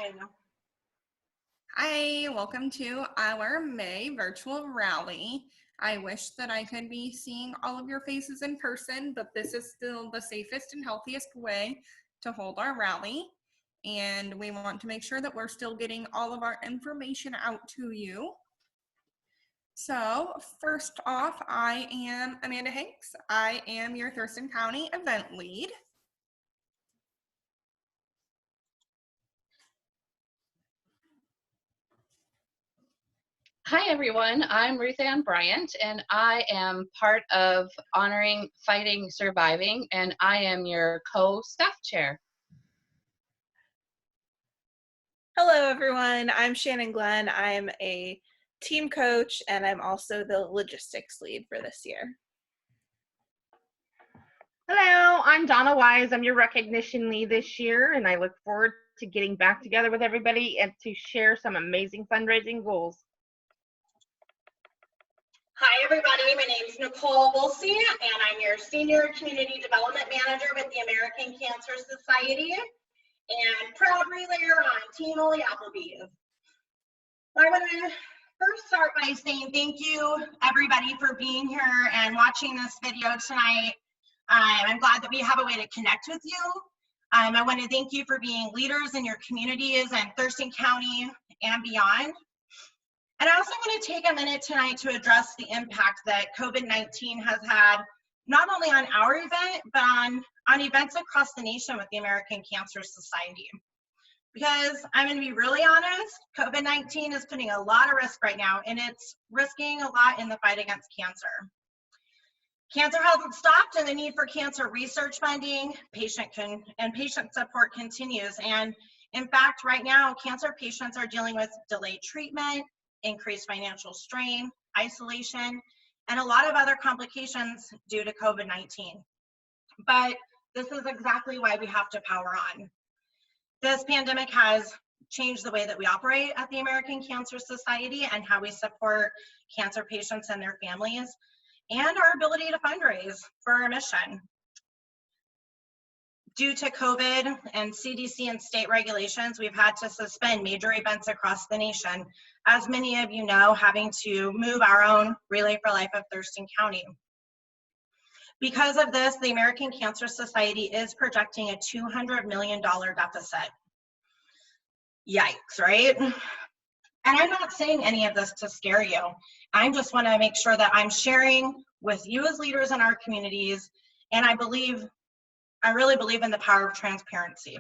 everyone. Hi, welcome to our May virtual rally. I wish that I could be seeing all of your faces in person, but this is still the safest and healthiest way to hold our rally. And we want to make sure that we're still getting all of our information out to you. So first off, I am Amanda Hanks. I am your Thurston County event lead. Hi, everyone. I'm Ruth Ann Bryant, and I am part of Honoring, Fighting, Surviving, and I am your co-staff chair. Hello, everyone. I'm Shannon Glenn. I'm a team coach, and I'm also the logistics lead for this year. Hello, I'm Donna Wise. I'm your recognition lead this year, and I look forward to getting back together with everybody and to share some amazing fundraising goals. Hi, everybody. My name is Nicole Wolsey, and I'm your Senior Community Development Manager with the American Cancer Society and proud relayer on Team Ole Applebee's. I want to first start by saying thank you, everybody, for being here and watching this video tonight. I'm glad that we have a way to connect with you. I want to thank you for being leaders in your communities and Thurston County and beyond. And I also want to take a minute tonight to address the impact that COVID-19 has had, not only on our event, but on events across the nation with the American Cancer Society. Because I'm going to be really honest, COVID-19 is putting a lot of risk right now, and it's risking a lot in the fight against cancer. Cancer hasn't stopped, and the need for cancer research funding, patient support continues. And in fact, right now, cancer patients are dealing with delayed treatment, increased financial strain, isolation, and a lot of other complications due to COVID-19. But this is exactly why we have to power on. This pandemic has changed the way that we operate at the American Cancer Society and how we support cancer patients and their families, and our ability to fundraise for our mission. Due to COVID and CDC and state regulations, we've had to suspend major events across the nation. As many of you know, having to move our own Relay for Life of Thurston County. Because of this, the American Cancer Society is projecting a $200 million deficit. Yikes, right? And I'm not saying any of this to scare you. I just want to make sure that I'm sharing with you as leaders in our communities, and I really believe in the power of transparency.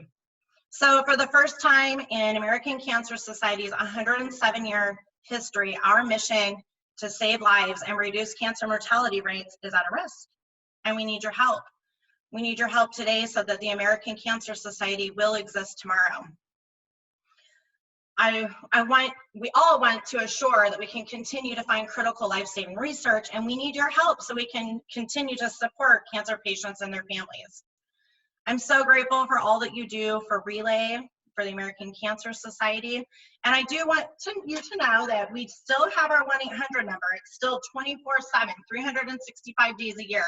So for the first time in American Cancer Society's 107-year history, our mission to save lives and reduce cancer mortality rates is at a risk, and we need your help. We need your help today so that the American Cancer Society will exist tomorrow. We all want to assure that we can continue to find critical life-saving research, and we need your help so we can continue to support cancer patients and their families. I'm so grateful for all that you do for Relay, for the American Cancer Society. And I do want you to know that we still have our 1-800 number. It's still 24/7, 365 days a year.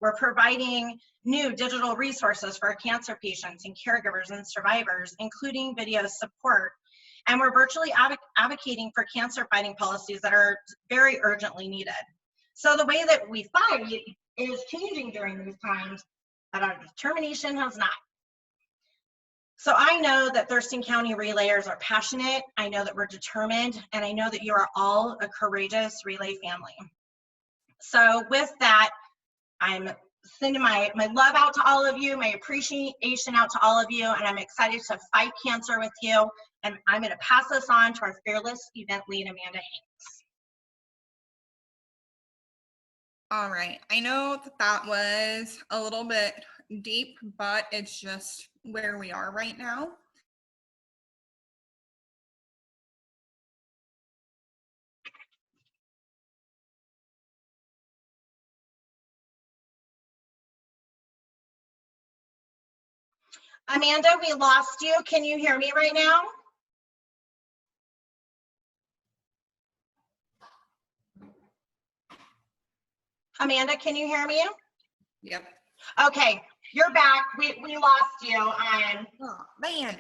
We're providing new digital resources for our cancer patients and caregivers and survivors, including video support. And we're virtually advocating for cancer fighting policies that are very urgently needed. So the way that we fight is changing during these times, but our determination has not. So I know that Thurston County Relayers are passionate, I know that we're determined, and I know that you are all a courageous Relay family. So with that, I'm sending my love out to all of you, my appreciation out to all of you, and I'm excited to fight cancer with you. And I'm going to pass this on to our fearless event lead, Amanda Hanks. All right, I know that was a little bit deep, but it's just where we are right now. Amanda, we lost you. Can you hear me right now? Amanda, can you hear me? Yep. Okay, you're back. We lost you. Oh, man.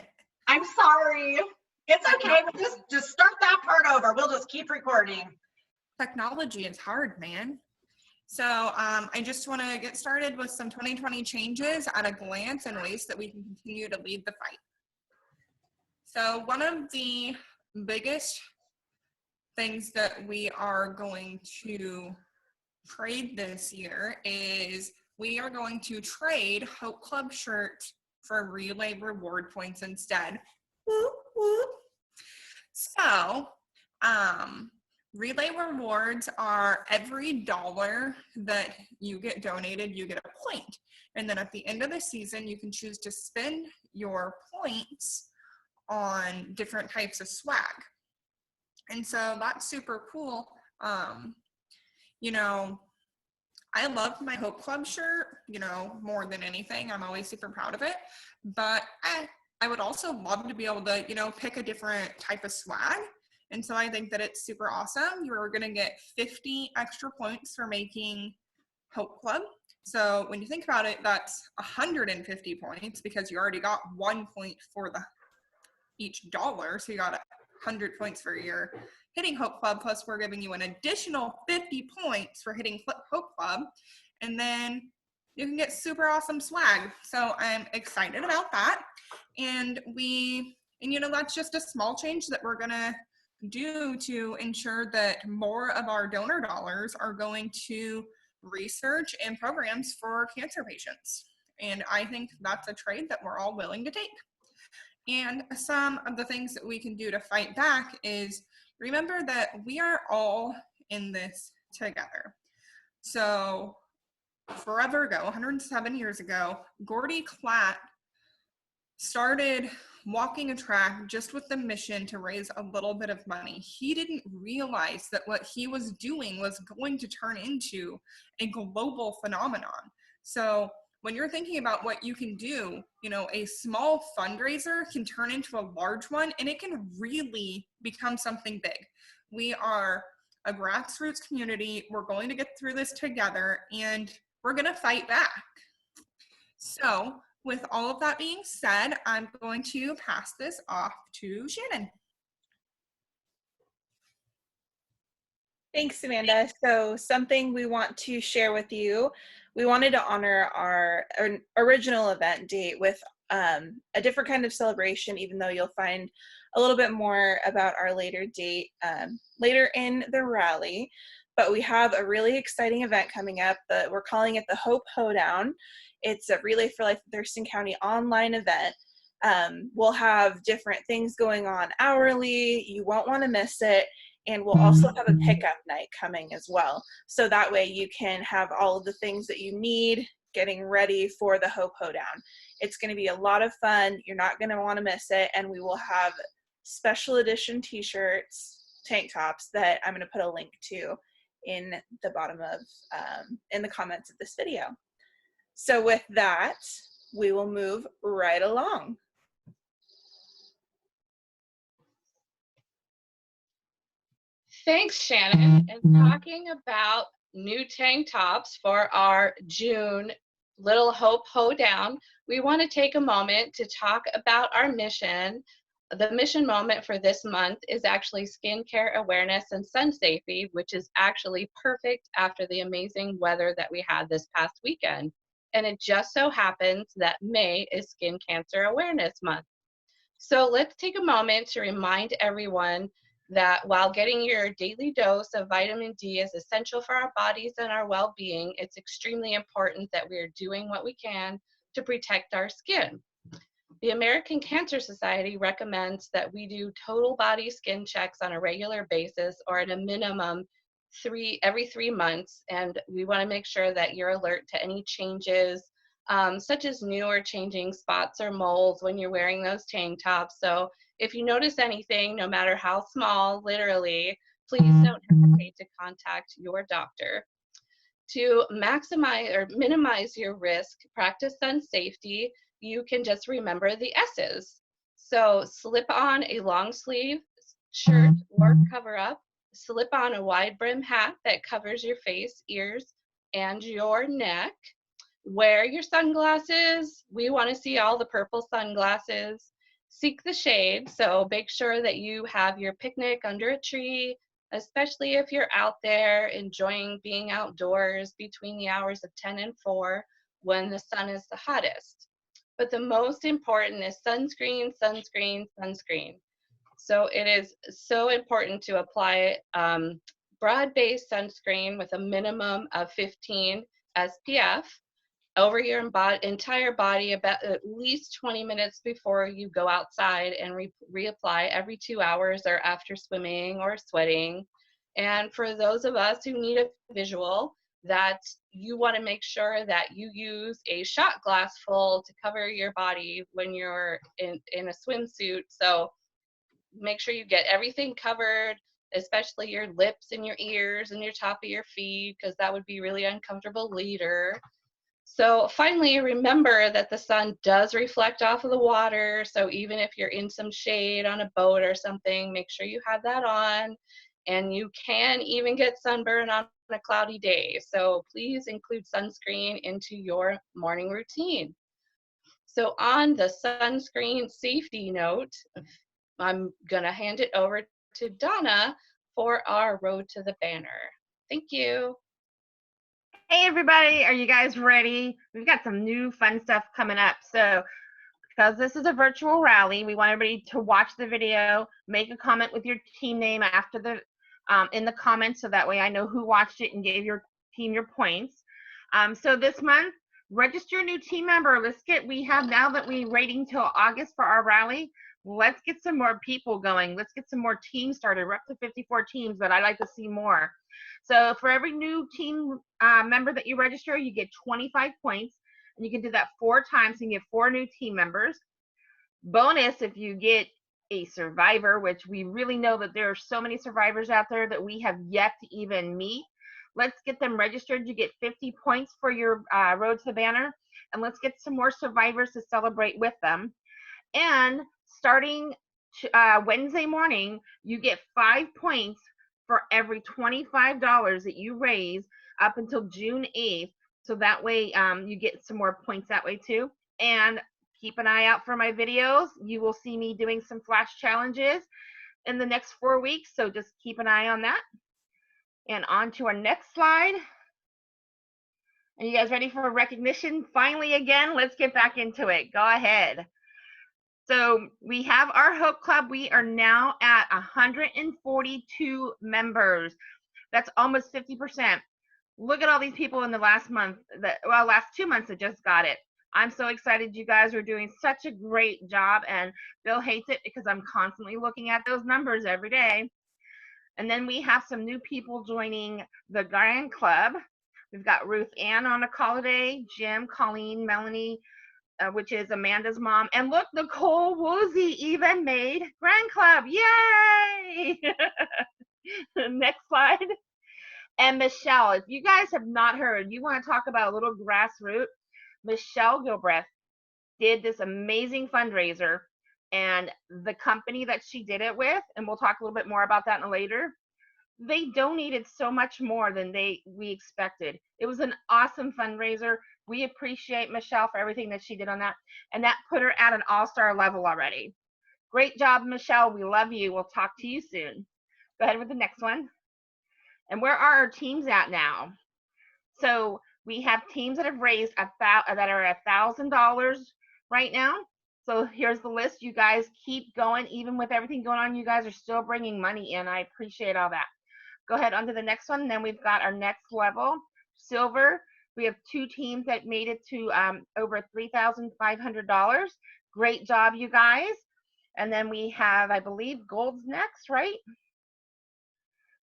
I'm sorry. It's okay. We'll just start that part over. We'll just keep recording. Technology is hard, man. So I just want to get started with some 2020 changes at a glance and ways that we can continue to lead the fight. So one of the biggest things that we are going to trade this year is we are going to trade Hope Club shirts for relay reward points instead. Whoop, whoop. So, relay rewards are every dollar that you get donated, you get a point. And then at the end of the season, you can choose to spend your points on different types of swag. And so that's super cool. You know, I love my Hope Club shirt, you know, more than anything. I'm always super proud of it. But I would also love to be able to, you know, pick a different type of swag. And so I think that it's super awesome. You're going to get 50 extra points for making Hope Club. So when you think about it, that's 150 points because you already got 1 point for each dollar. So you got 100 points for your hitting Hope Club, plus we're giving you an additional 50 points for hitting Hope Club. And then you can get super awesome swag. So I'm excited about that. And you know, that's just a small change that we're gonna do to ensure that more of our donor dollars are going to research and programs for cancer patients. And I think that's a trade that we're all willing to take. And some of the things that we can do to fight back is remember that we are all in this together. So forever ago, 107 years ago, Gordy Klatt started walking a track just with the mission to raise a little bit of money. He didn't realize that what he was doing was going to turn into a global phenomenon. So when you're thinking about what you can do, you know, a small fundraiser can turn into a large one, and it can really become something big. We are a grassroots community. We're going to get through this together, and we're going to fight back. So with all of that being said, I'm going to pass this off to Shannon. Thanks, Amanda. So something we want to share with you, we wanted to honor our original event date with a different kind of celebration, even though you'll find a little bit more about our later date later in the rally. But we have a really exciting event coming up that we're calling it the Hope Hoedown. It's a Relay for Life Thurston County online event. We'll have different things going on hourly. You won't want to miss it. And we'll also have a pickup night coming as well. So that way you can have all of the things that you need getting ready for the Hope Hoedown. It's going to be a lot of fun. You're not going to want to miss it. And we will have special edition t-shirts, tank tops that I'm going to put a link to in the bottom of, in the comments of this video. So with that, we will move right along. Thanks, Shannon. And talking about new tank tops for our June Little Hope Hoedown, we want to take a moment to talk about our mission. The mission moment for this month is actually skincare awareness and sun safety, which is actually perfect after the amazing weather that we had this past weekend. And it just so happens that May is Skin Cancer Awareness Month. So let's take a moment to remind everyone that while getting your daily dose of vitamin D is essential for our bodies and our well-being, it's extremely important that we are doing what we can to protect our skin. The American Cancer Society recommends that we do total body skin checks on a regular basis, or at a minimum every 3 months, and we want to make sure that you're alert to any changes such as new or changing spots or moles when you're wearing those tank tops. So if you notice anything, no matter how small, literally, please don't hesitate to contact your doctor. To maximize or minimize your risk, practice sun safety, you can just remember the S's. So slip on a long sleeve shirt or cover up, slip on a wide brim hat that covers your face, ears, and your neck. Wear your sunglasses. We want to see all the purple sunglasses. seek the shade. So make sure that you have your picnic under a tree, especially if you're out there enjoying being outdoors between the hours of 10 and 4 when the sun is the hottest. But the most important is sunscreen, sunscreen, sunscreen. So it is so important to apply broad-based sunscreen with a minimum of 15 SPF over your entire body about at least 20 minutes before you go outside, and reapply every 2 hours or after swimming or sweating. And for those of us who need a visual, that you want to make sure that you use a shot glass full to cover your body when you're in a swimsuit. So make sure you get everything covered, especially your lips and your ears and your top of your feet, because that would be really uncomfortable later. So finally, remember that the sun does reflect off of the water. So even if you're in some shade on a boat or something, make sure you have that on. And you can even get sunburn on a cloudy day. So please include sunscreen into your morning routine. So on the sunscreen safety note, I'm gonna hand it over to Donna for our Road to the Banner. Thank you. Hey everybody, are you guys ready? We've got some new fun stuff coming up. So because this is a virtual rally, we want everybody to watch the video, make a comment with your team name after the in the comments, so that way I know who watched it and gave your team your points. So this month, register a new team member. We have now that we're waiting till August for our rally. Let's get some more people going. Let's get some more teams started. We're up to 54 teams, but I'd like to see more. So for every new team member that you register, you get 25 points, and you can do that 4 times, so you get 4 new team members. Bonus if you get a survivor, which we really know that there are so many survivors out there that we have yet to even meet. Let's get them registered. You get 50 points for your Road to the Banner, and let's get some more survivors to celebrate with them. And starting Wednesday morning, you get 5 points for every $25 that you raise up until June 8th. So that way you get some more points that way too. And keep an eye out for my videos. You will see me doing some flash challenges in the next 4 weeks. So just keep an eye on that. And on to our next slide. And you guys ready for a recognition? Finally, again, let's get back into it. Go ahead. So we have our Hope Club. We are now at 142 members. That's almost 50%. Look at all these people in the last month, last 2 months that just got it. I'm so excited. You guys are doing such a great job, and Bill hates it because I'm constantly looking at those numbers every day. And then we have some new people joining the Grand Club. We've got Ruth Ann on a call today, Jim, Colleen, Melanie, which is Amanda's mom. And look, Nicole Woozy even made Grand Club. Yay! Next slide. And Michelle, if you guys have not heard, you want to talk about a little grassroots, Michelle Gilbreth did this amazing fundraiser, and the company that she did it with, and we'll talk a little bit more about that later, they donated so much more than we expected. It was an awesome fundraiser. We appreciate Michelle for everything that she did on that, and that put her at an all-star level already. Great job, Michelle. We love you. We'll talk to you soon. Go ahead with the next one. And where are our teams at now? So we have teams that have raised that are $1,000 right now. So here's the list. You guys keep going. Even with everything going on, you guys are still bringing money in. I appreciate all that. Go ahead on to the next one. Then we've got our next level, silver. We have 2 teams that made it to over $3,500. Great job, you guys. And then we have, I believe, gold's next, right?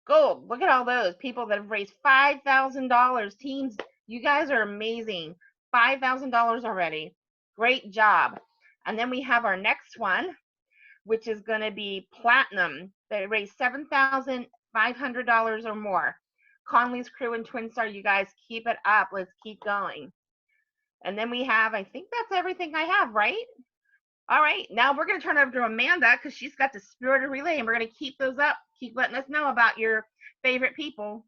Gold. Look at all those people that have raised $5,000. Teams, you guys are amazing. $5,000 already. Great job. And then we have our next one, which is going to be platinum. They raised $7,500 or more. Conley's crew and Twin Star, you guys keep it up. Let's keep going. And then we have, I think that's everything I have, right? All right, now we're going to turn it over to Amanda because she's got the Spirited Relay, and we're going to keep those up. Keep letting us know about your favorite people.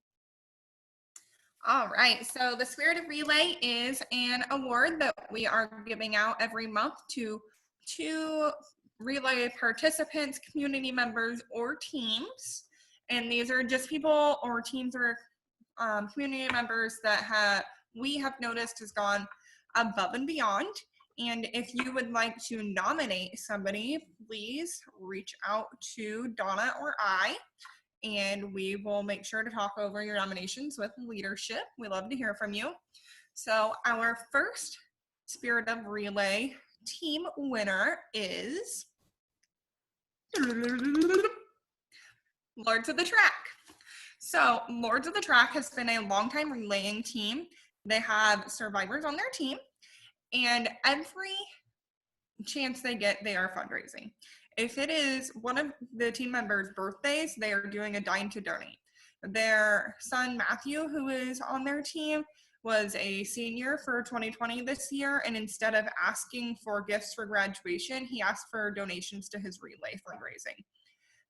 All right, so the Spirited Relay is an award that we are giving out every month to 2 relay participants, community members, or teams. And these are just people or teams or community members that we have noticed has gone above and beyond. And if you would like to nominate somebody, please reach out to Donna or I, and we will make sure to talk over your nominations with leadership. We love to hear from you. So our first Spirit of Relay team winner is Lords of the Track. So Lords of the Track has been a longtime relaying team. They have survivors on their team, and every chance they get, they are fundraising. If it is one of the team members' birthdays, they are doing a dine to donate. Their son, Matthew, who is on their team, was a senior for 2020 this year, and instead of asking for gifts for graduation, he asked for donations to his relay fundraising.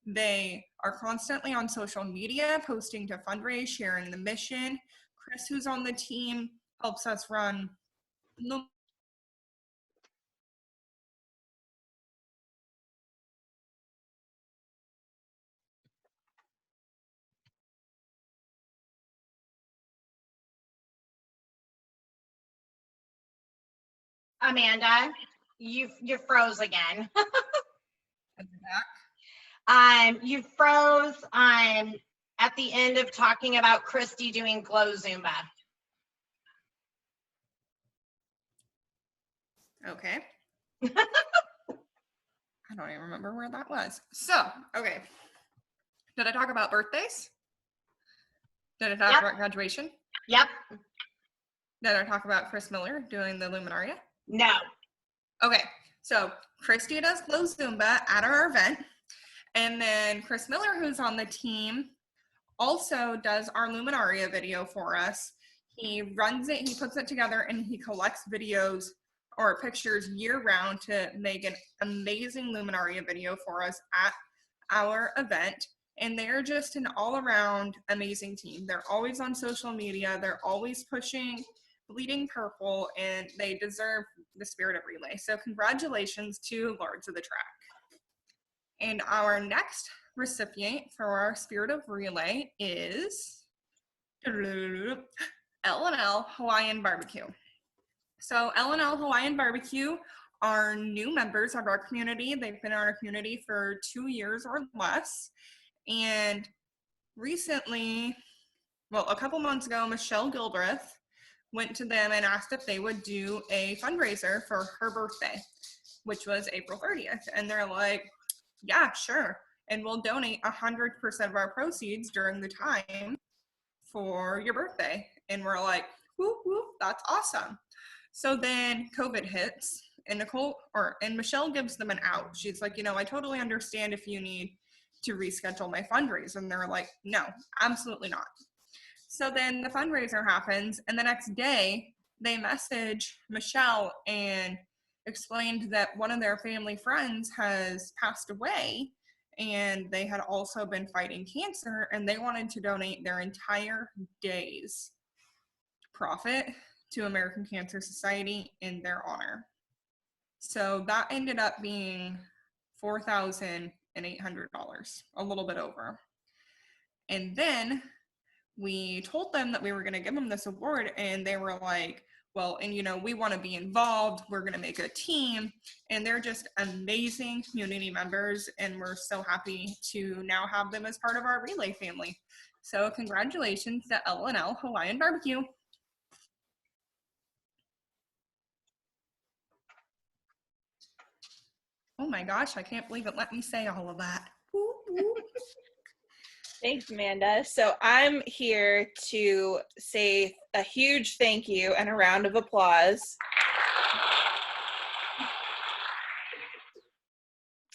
They are constantly on social media, posting to fundraise, sharing the mission. Chris, who's on the team, helps us run the Amanda, you froze again. You froze at the end of talking about Christy doing Glow Zumba. Okay. I don't even remember where that was. So, okay. Did I talk about birthdays? Did I talk about graduation? Yep. Did I talk about Chris Miller doing the Luminaria? No. Okay, so Christy does Glow Zumba at our event. And then Chris Miller, who's on the team, also does our Luminaria video for us. He runs it, he puts it together, and he collects videos or pictures year round to make an amazing Luminaria video for us at our event. And they're just an all-around amazing team. They're always on social media. They're always pushing Bleeding Purple, and they deserve the Spirit of Relay. So congratulations to Lords of the Track. And our next recipient for our Spirit of Relay is L&L Hawaiian Barbecue. So L&L Hawaiian Barbecue are new members of our community. They've been in our community for 2 years or less. And recently, well, a couple months ago, Michelle Gilbreth went to them and asked if they would do a fundraiser for her birthday, which was April 30th. And they're like, yeah, sure. And we'll donate 100% of our proceeds during the time for your birthday. And we're like, whoop, whoop, that's awesome. So then COVID hits, and Michelle gives them an out. She's like, I totally understand if you need to reschedule my fundraiser. And they're like, no, absolutely not. So then the fundraiser happens, and the next day they message Michelle and explained that one of their family friends has passed away, and they had also been fighting cancer, and they wanted to donate their entire day's profit to American Cancer Society in their honor. So that ended up being $4,800, a little bit over. And then we told them that we were going to give them this award, and they were like, well, and we want to be involved. We're going to make a team. And they're just amazing community members, and we're so happy to now have them as part of our relay family. So congratulations to L&L Hawaiian Barbecue. Oh my gosh, I can't believe it let me say all of that. Thanks, Amanda. So I'm here to say a huge thank you and a round of applause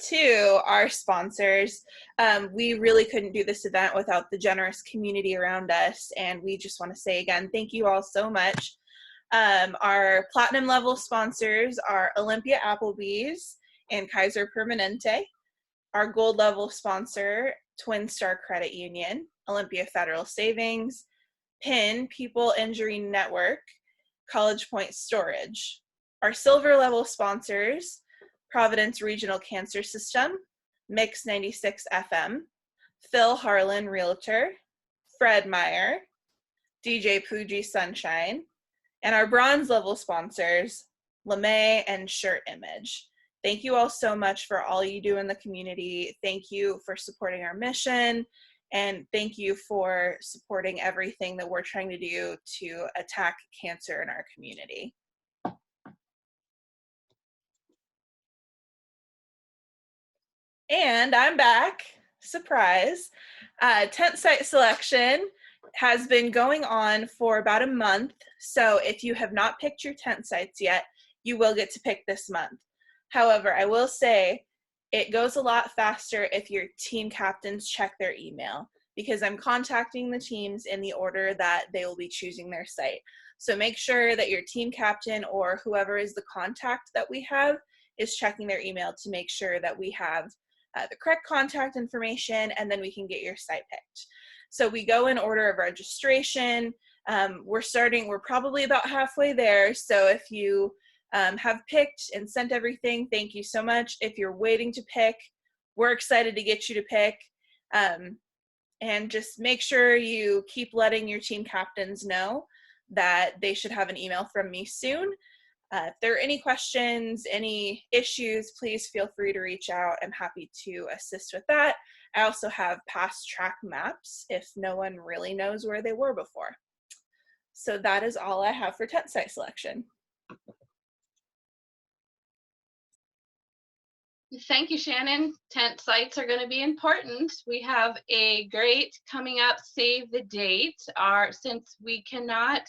to our sponsors. We really couldn't do this event without the generous community around us, and we just want to say again, thank you all so much. Our platinum level sponsors are Olympia Applebee's and Kaiser Permanente. Our gold level sponsor, Twin Star Credit Union, Olympia Federal Savings, PIN, People Injury Network, College Point Storage. Our silver level sponsors, Providence Regional Cancer System, Mix 96 FM, Phil Harlan Realtor, Fred Meyer, DJ Pooji Sunshine, and our bronze level sponsors, LeMay and Shirt Image. Thank you all so much for all you do in the community. Thank you for supporting our mission, and thank you for supporting everything that we're trying to do to attack cancer in our community. And I'm back, surprise. Tent site selection has been going on for about a month. So if you have not picked your tent sites yet, you will get to pick this month. However, I will say it goes a lot faster if your team captains check their email, because I'm contacting the teams in the order that they will be choosing their site. So make sure that your team captain or whoever is the contact that we have is checking their email to make sure that we have the correct contact information, and then we can get your site picked. So we go in order of registration. We're probably about halfway there. So if you have picked and sent everything, thank you so much. If you're waiting to pick, we're excited to get you to pick. And just make sure you keep letting your team captains know that they should have an email from me soon. If there are any questions, any issues, please feel free to reach out. I'm happy to assist with that. I also have past track maps if no one really knows where they were before. So that is all I have for tent site selection. Thank you, Shannon. Tent sites are going to be important. We have a great coming up save the date. Since we cannot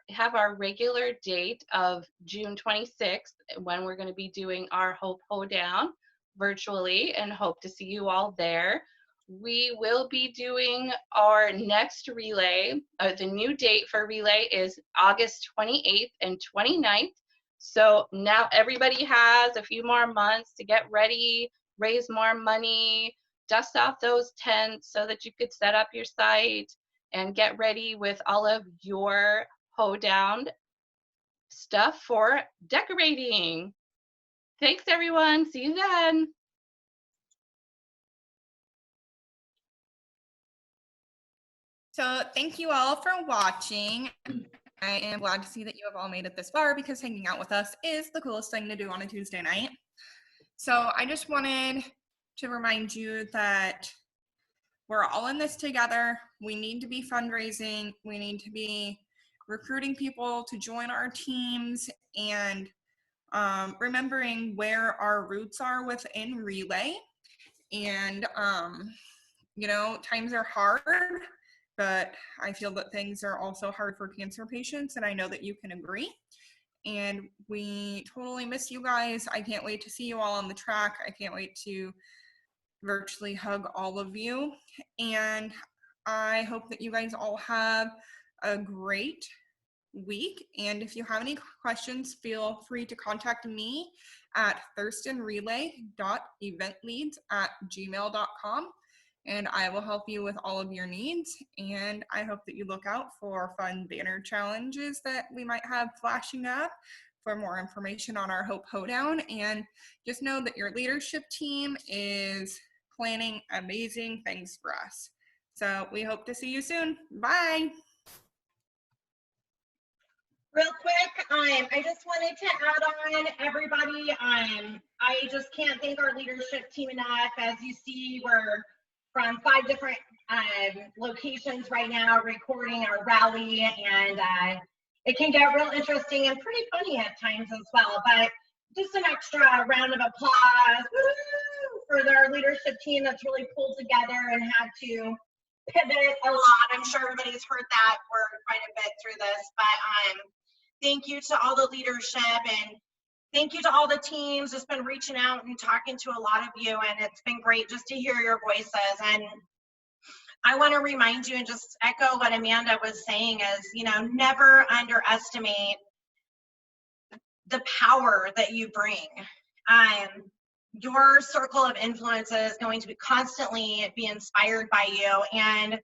have our regular date of June 26th, when we're going to be doing our Hope Hoedown virtually, and hope to see you all there. We will be doing our next relay. The new date for relay is August 28th and 29th. So now everybody has a few more months to get ready, raise more money, dust off those tents so that you could set up your site and get ready with all of your hoedown stuff for decorating. Thanks, everyone. See you then. So thank you all for watching. I am glad to see that you have all made it this far, because hanging out with us is the coolest thing to do on a Tuesday night. So I just wanted to remind you that we're all in this together. We need to be fundraising. We need to be recruiting people to join our teams, and remembering where our roots are within relay. And, you know, times are hard, but I feel that things are also hard for cancer patients, and I know that you can agree. And we totally miss you guys. I can't wait to see you all on the track. I can't wait to virtually hug all of you. And I hope that you guys all have a great week. And if you have any questions, feel free to contact me at thurstonrelay.eventleads@gmail.com, and I will help you with all of your needs. And I hope that you look out for fun banner challenges that we might have flashing up for more information on our Hope Hoedown. And just know that your leadership team is planning amazing things for us. So we hope to see you soon. Bye. Real quick, I just wanted to add on, everybody, I just can't thank our leadership team enough. As you see, we're from 5 different locations right now recording our rally, and it can get real interesting and pretty funny at times as well. But just an extra round of applause for our leadership team that's really pulled together and had to pivot a lot. I'm sure everybody's heard that word quite a bit through this, but thank you to all the leadership, and thank you to all the teams that's been reaching out and talking to a lot of you, and it's been great just to hear your voices. And I want to remind you and just echo what Amanda was saying is, you know, never underestimate the power that you bring. Your circle of influence is going to be constantly be inspired by you. And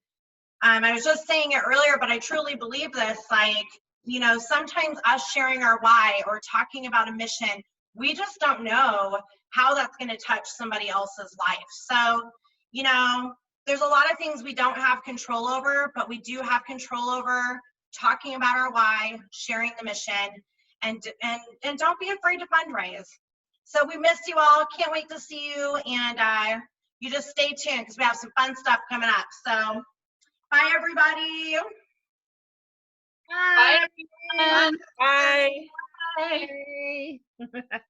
I was just saying it earlier, but I truly believe this, like, you know, sometimes us sharing our why or talking about a mission we just don't know how that's going to touch somebody else's life. So, you know, there's a lot of things we don't have control over, but we do have control over talking about our why, sharing the mission, and don't be afraid to fundraise. So we missed you all. Can't wait to see you, and you just stay tuned because we have some fun stuff coming up. So bye, everybody. Bye, everyone. Bye. Bye.